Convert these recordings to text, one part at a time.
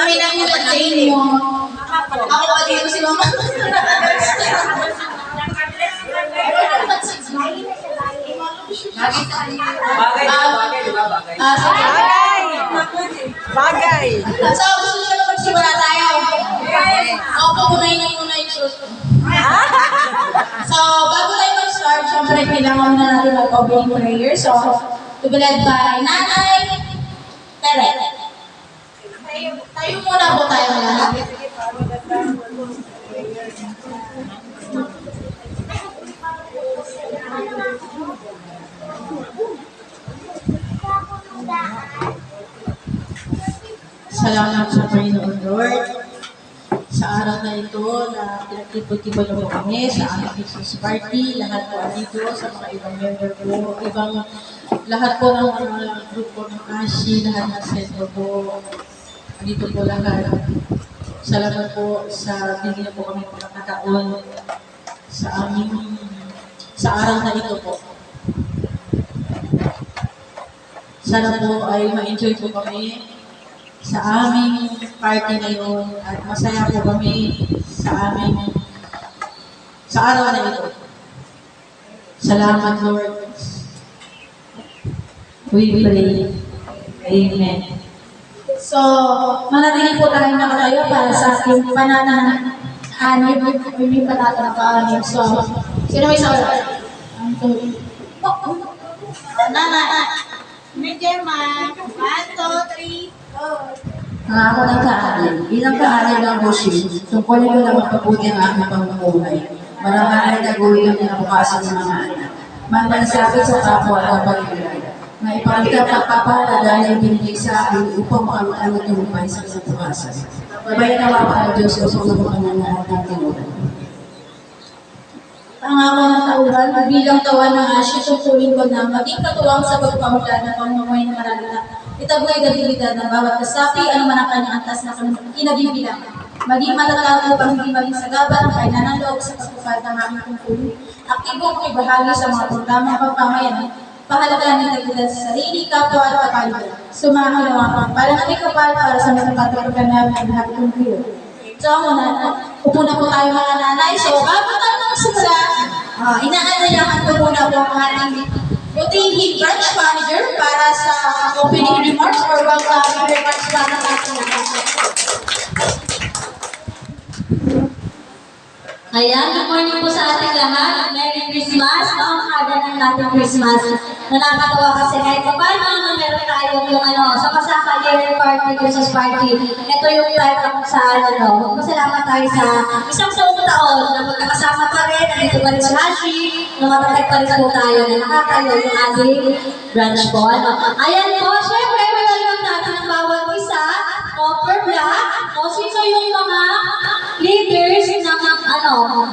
kami nagulat sa inyo. Ako pa dito si Mama. Bagay, di ba? Bagay. Bagay! So, gusto nyo na magsimula tayo. Ako pupunayin niyo muna yung suit. So, bago tayo mag-start, syempre, kailangan na natin mag-opening prayer. So, to be led by Nanay Tere. Tayo muna po tayo lahat. Salamat sa Panginoon Lord sa araw na ito na pinagtipon-tipon mo kami sa aming Christmas party. Lahat po dito sa mga ibang member po, lahat po ng mga grupo ng ASHI, lahat ng sentro po, dito po lahat. Salamat po sa bigyan po kami pagkakataon sa araw na ito po. Sana po ay ma-enjoy po kami sa aming party ngayon at masaya po kami sa araw na ito. Salamat, Lord. We pray. Amen. So, manatili po tayo nakatayo para sa ating pananahanib. May pananahanib. So, sino may saura? Nana. Gemma. 1, 2, 3, go. Ako ng kaaral, bilang kaaral ng Boshi, tungkulin ko na magpabuti ang aking pamumuhay. Maraming nagawin ang kinabukasan ng mga anak. Magmalasakit sa kapwa at pag-ibig. Na ipakita pagpapala dahil binigay sa akin upang makalutangot ng upay sa kinabukasan. Babayan na wapa ang Diyos o sa mga lahat ng tinulad. Pangako ng tauhan, bilang tawan ng ASHI, susurin ko na maging katuwang sa pagpamula ng pamumuhay ng maralita. Itaboy gabilidad ng bawat kasapi, ano man ang kanyang antas na kinabibilang. Maging matatag upang hindi maging sagaba ng kailangan loob sa pagpapad ng aming tungkulin. Aktibong ibahagi sa mga programang pagpamayan. Pahalagaan ng tagilid sa sarili, kapwa at kapalitan. Sumahan ng mga pagpalang aming kapal para sa matapatulogan namin ang lahat ng kuyo. So, upo na po tayo mga nanay. So, bago tayo magsimula, inaanyayahan ko muna po ang ating Buting branch manager para sa opening remarks or welcoming remarks para sa ating lahat. Ayan, good morning po sa ating lahat. Merry Christmas. Ang aga ng ating Christmas. Nakakatawa kasi kahit pa paano meron tayo yung sa Pasaka Year Party, Christmas Party. Ito yung time na kung saan magpasalamat tayo sa isang taon na magkakasama pa rin. Nandito pa rin si Hashi, na matatag pa rin po tayo na nakakayo yung ating branch po. Ayan po, syempre, may welcome natin ang bawat isa. Per black. Sino yung mga leaders ng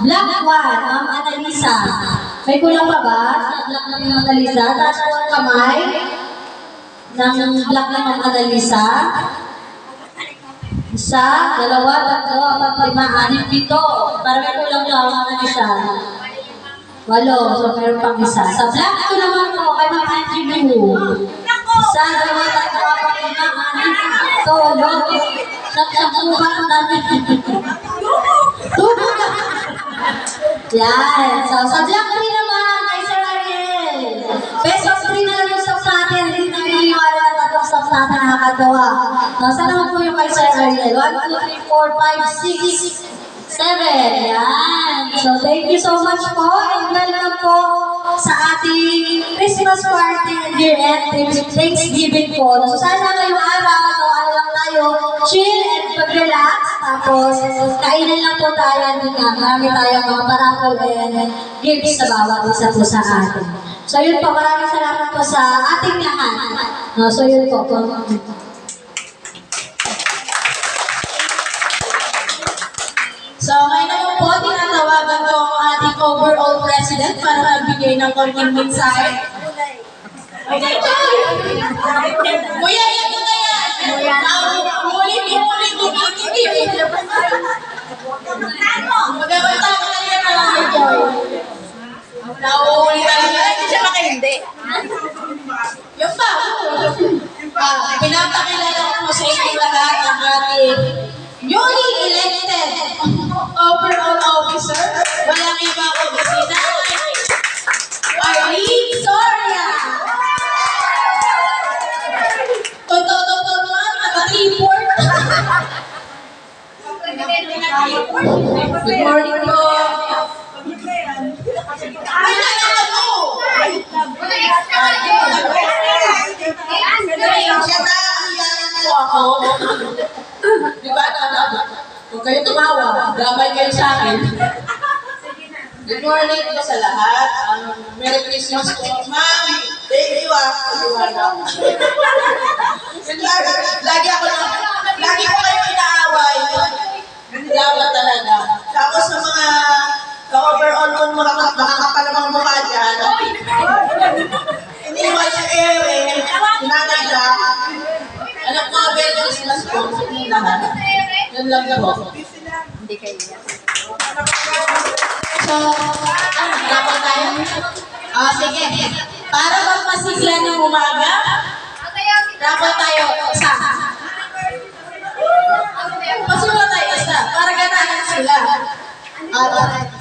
Black One, Ma'am Annalisa. May kulang pa ba? Black na Ma'am Annalisa. Taas po ang kamay ng Black na Ma'am Annalisa. 1, 2, 3, 4, 5, 6, 7, 8, 9, 10. Para may kulang pa Ma'am Annalisa. 8. So, meron pang isa. Sa Black ko naman po, kay Ma'am Angie Liu. 1, 2, 3, 4, 5, 6, 7, 8, 9, 10. Nagsabuhan namin. Yan. So, sa Black 3 naman, kay Sir Ariel. Best of 3 na lang yung stops natin. Hindi naniniwala na tatlong stops natin nakakatawa. Saan naman po yung kay Sir Ariel? 1, 2, 3, 4, 5, 6, 7. Yan. So, thank you so much po. And welcome po sa ating Christmas party and year-end Thanksgiving po. So, sana ngayong araw, ano lang tayo, chill and pag-relax. Tapos, kainan lang po tayo. Marami tayong mga parapol and gifts sa bawat isa po sa atin. So, yun po. Maraming salamat po sa ating lahat. So, yun po. So, ngayon naman po, tinatawagan ko ang ating overall president para magbigay ng konting mensahe. Kuya, yan mo na yan! Ulit, magkakita ko na yan ang mga Joy. Nauuli talaga. Hindi siya makahindi. Yung pa, pinapakilala ko sa inyo lahat ang ating Good morning po. Ay, nalaman mo! Siya na, iyanin po ako. Di ba, kung kayo tumawa, gamay kayo sa akin. Good morning po sa lahat. Merry Christmas po. Ma'am, thank you Lagi ko kayo inaaway. Dapat talaga. Tapos sa mga ka-overall ko makakapalamang mukha dyan. Iniwan si Erin, nanay ka. Anak mo, Merry Christmas po sa inyo lahat. Yan lang po. So, dapat tayo? Sige. Para magpasigla ng umaga, dapat tayo isa. Pasulat tayo isa, para ganahan sila.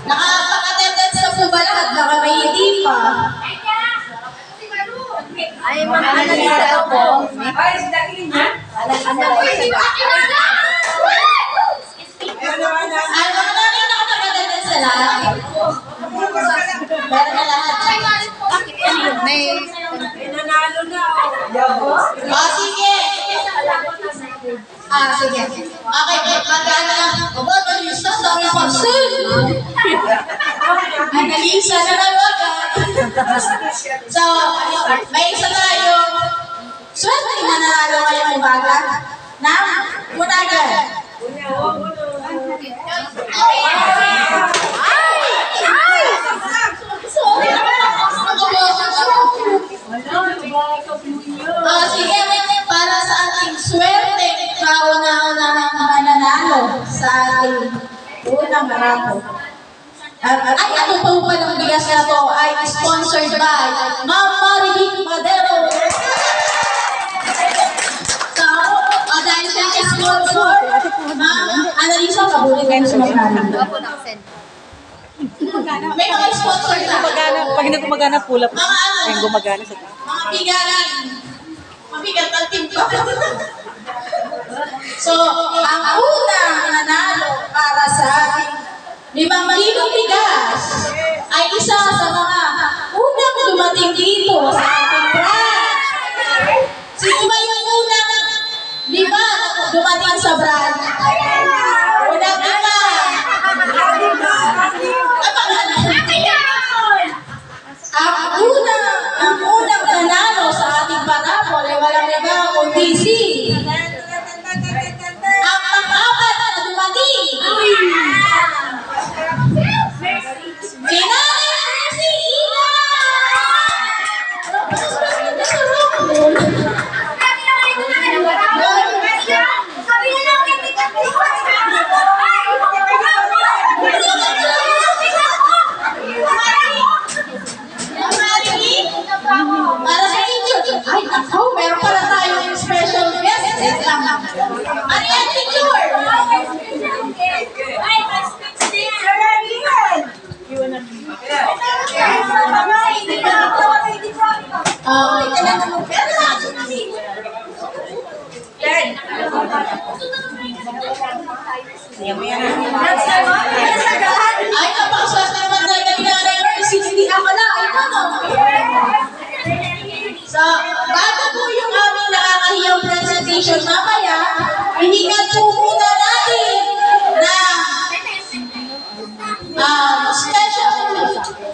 Nakapag-attendance na po ba lahat? Baka may hindi pa. Ay, mag-alala po. Ay, si Daki niya. Ay, mga namin nakapag-attendance na lahat. Meron na lahat. Nanalo na. Sige. Sige. Okay, magkano lang. Analisa, dami paksin. Analisa na agad. So, may isa tayo. Swerte na nanalo ngayong umaga. Unagan. Sige, para sa ating swerte, kauna-una ng mga nanalo sa ating unang raffle. Ay, ano po palang bigas na to ay sponsored by Ma'am Maribik Madero. So, dahil siya ay sponsor, Ma'am Annalisa, kabulit kayo sa mga may mga sponsor na. Pag hindi gumagana, pull up. Mga ano? Ayun, gumagana sa Mga bigaran. Mabigat ang timpa. So, ang unang nanalo para sa ating 5 kilong bigas ay isa sa mga unang dumating dito sa ating branch. Sino ba yung unang 5 na dumating sa branch? Unang 5. Ang unang nanalo sa ating parapol ay walang iba kundi si ang pang-apat na dumating. Si Nanay si Ina! Para sa inyo. Ay, ako, meron pala tayong special guest. Wait lang. Ariel Picture! Ay, napakaswerte naman tayo na ginanay ko. Hindi ako na. Ay, ano? So, bago po yung aming nakakahiyang presentation mamaya, hinigan po muna natin na special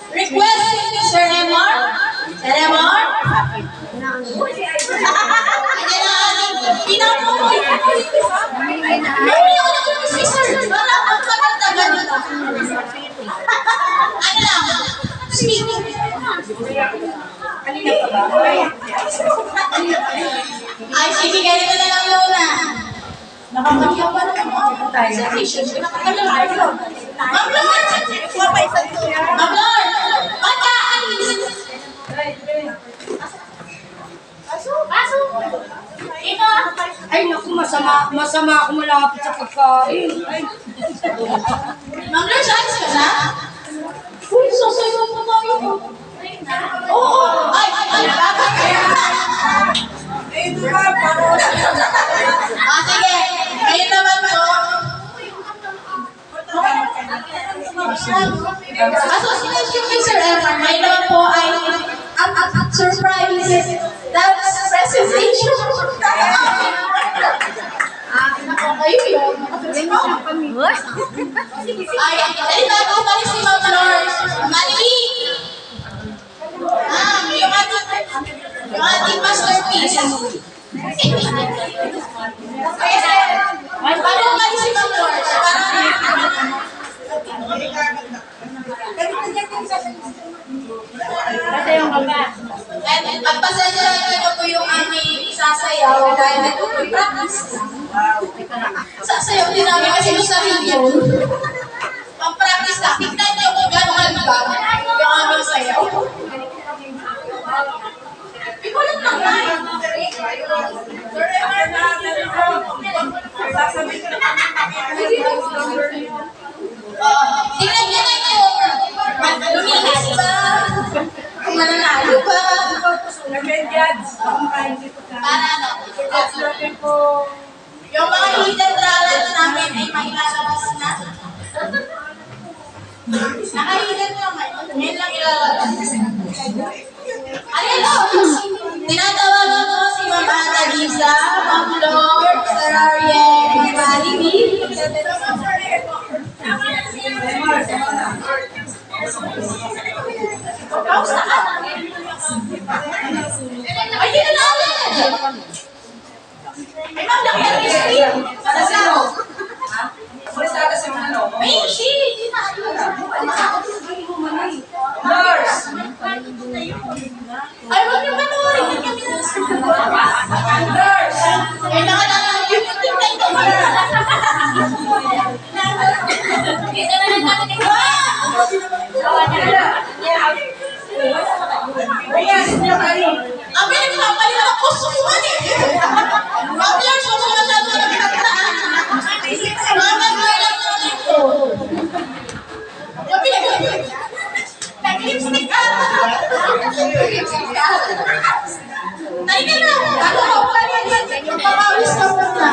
request ni Sir Emor. Sir Emor? Ayan na aming pinamumoy. Hindi ako nag-request, Sir. Wala akong tagal-tagal dito. Ano lang? Speaking. Ay, sige, ganito na lang muna. Nakakagyan ba naman ako? Presentation. Nakakagyan ako. Ma'am Lord! Ma'am Lord! Pagkaalis! Ina! Ay, naku, masama ako malapit sa pagkain. Ma'am Lord, alis ka na? Uy, sasayaw pa tayo. Oo! Ay, bakit? sige. Ngayon naman po. sumasayaw dahil nag-practice lang. Sasayaw din namin kasi nung sa region, ang practice lang, tignan niyo kung gano'ng halbag yung aming sayaw. Ikulat lang na. Tignan niyo na yung luminis ba? Kung mananalo ba? Para ano? Yung mga hidden talent namin ay mailalabas na. Naka-hidden nyo ngayon. Ngayon lang ilalabas. Ayun o! Tinatawagan ko si Ma'am Ata Lisa, Ma'am Lord, Sir Ariel, Ma'am Alibi. Kamusta ka? Ayun na natin! Ay, ma'am, nakita history. Para sa ako. May history. Hindi na Nurse. Ay, wag niyo panoorin. Hindi kami Nurse. Ay, nakalaman. Yung tingnan ko. Dito na lang natin ikaw. Abi, nagpapalit ang kusuman eh. Mabler, susunod na ito ng kataan. Mama, kailan mo ito? Abi, nag-lipstick ka. Tayo ka na. Bago ka pa rin. Papawis ka pa na.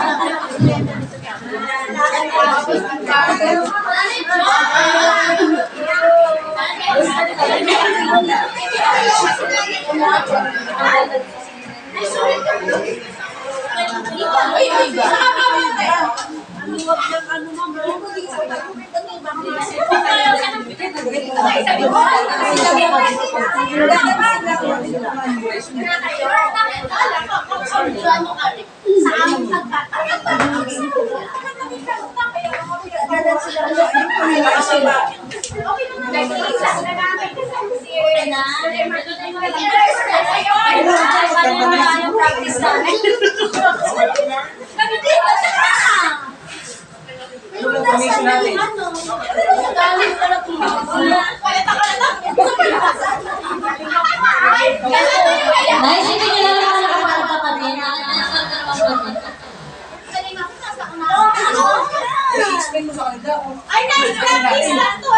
Naisipin nyo lang naman nakaparta pa din. Ay, nice practice lang to